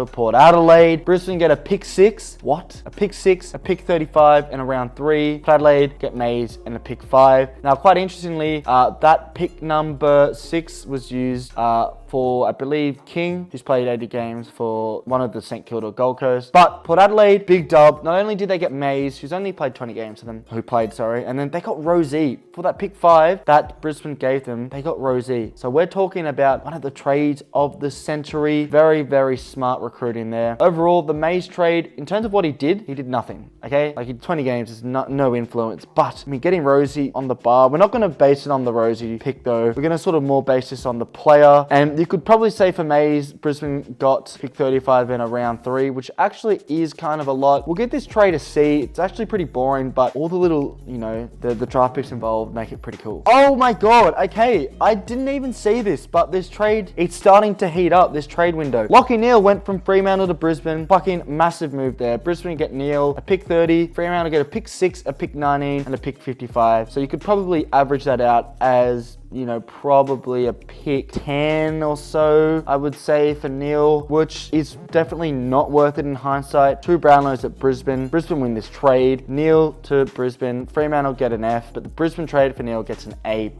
For Port Adelaide, Brisbane get a pick 6. What? A pick 6, a pick 35, and a round 3. Port Adelaide get Mays and a pick 5. Now, quite interestingly, that pick number 6 was used for, I believe, King, who's played 80 games for one of the St Kilda Gold Coast. But Port Adelaide, big dub. Not only did they get Mays, who's only played 20 games for them, and then they got Rosie. For that pick 5 that Brisbane gave them, they got Rosie. So we're talking about one of the trades of the century. Very, very smart recruiting there. Overall, the Mays trade, in terms of what he did nothing, okay? Like in 20 games, is no influence. But, I mean, getting Rosie on the bar, we're not going to base it on the Rosie pick though. We're going to sort of more base this on the player. And you could probably say for Mays, Brisbane got pick 35 in a round 3, which actually is kind of a lot. We'll get this trade a C. It's actually pretty boring, but all the little, you know, the draft picks involved make it pretty cool. Oh my God. Okay. I didn't even see this, but this trade, it's starting to heat up, this trade window. Lachie Neale went from Fremantle to Brisbane. Fucking massive move there. Brisbane get Neale, a pick 30. Fremantle get a pick 6, a pick 19, and a pick 55. So you could probably average that out as, you know, probably a pick 10 or so, I would say, for Neale, which is definitely not worth it in hindsight. 2 Brownlows at Brisbane. Brisbane win this trade. Neale to Brisbane. Fremantle get an F, but the Brisbane trade for Neale gets an A+.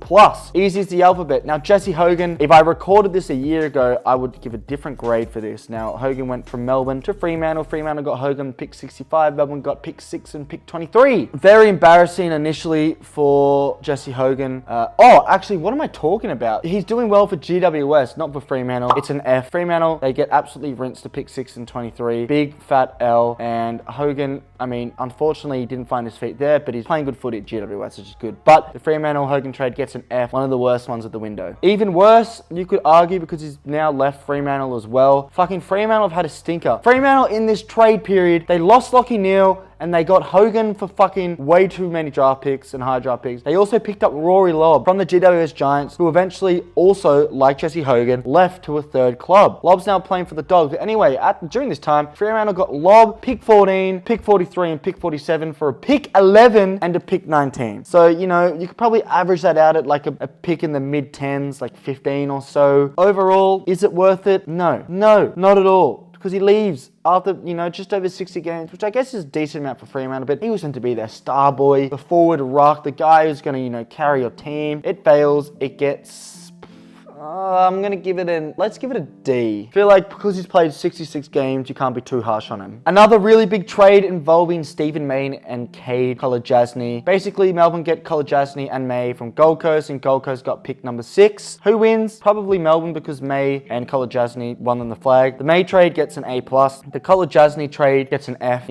Easy as the alphabet. Now, Jesse Hogan, if I recorded this a year ago, I would give a different grade for this. Now, Hogan went from Melbourne to Fremantle. Fremantle got Hogan pick 65. Melbourne got pick 6 and pick 23. Very embarrassing initially for Jesse Hogan. Actually, what am I talking about? He's doing well for GWS, not for Fremantle. It's an F. Fremantle, they get absolutely rinsed to pick 6 and 23. Big fat L. And Hogan, I mean, unfortunately, he didn't find his feet there, but he's playing good footy at GWS, which is good. But the Fremantle Hogan trade gets an F, one of the worst ones at the window. Even worse, you could argue, because he's now left Fremantle as well. Fucking Fremantle have had a stinker. Fremantle in this trade period, they lost Lachie Neale, and they got Hogan for fucking way too many draft picks and high draft picks. They also picked up Rory Lobb from the GWS Giants, who eventually also, like Jesse Hogan, left to a 3rd club. Lobb's now playing for the Dogs. But anyway, during this time, Fremantle got Lobb, pick 14, pick 43, and pick 47 for a pick 11 and a pick 19. So, you know, you could probably average that out at like a pick in the mid-10s, like 15 or so. Overall, is it worth it? No, not at all. Because he leaves after, you know, just over 60 games, which I guess is a decent amount for Fremantle, but he was meant to be their star boy, the forward ruck, the guy who's going to, you know, carry your team. It fails. It gets... I'm going to give it let's give it a D. I feel like because he's played 66 games, you can't be too harsh on him. Another really big trade involving Stephen May and Cade Kolodjasny. Basically, Melbourne get Kolodjasny and May from Gold Coast, and Gold Coast got pick number 6. Who wins? Probably Melbourne, because May and Kolodjasny won on the flag. The May trade gets an A+. The Kolodjasny trade gets an F.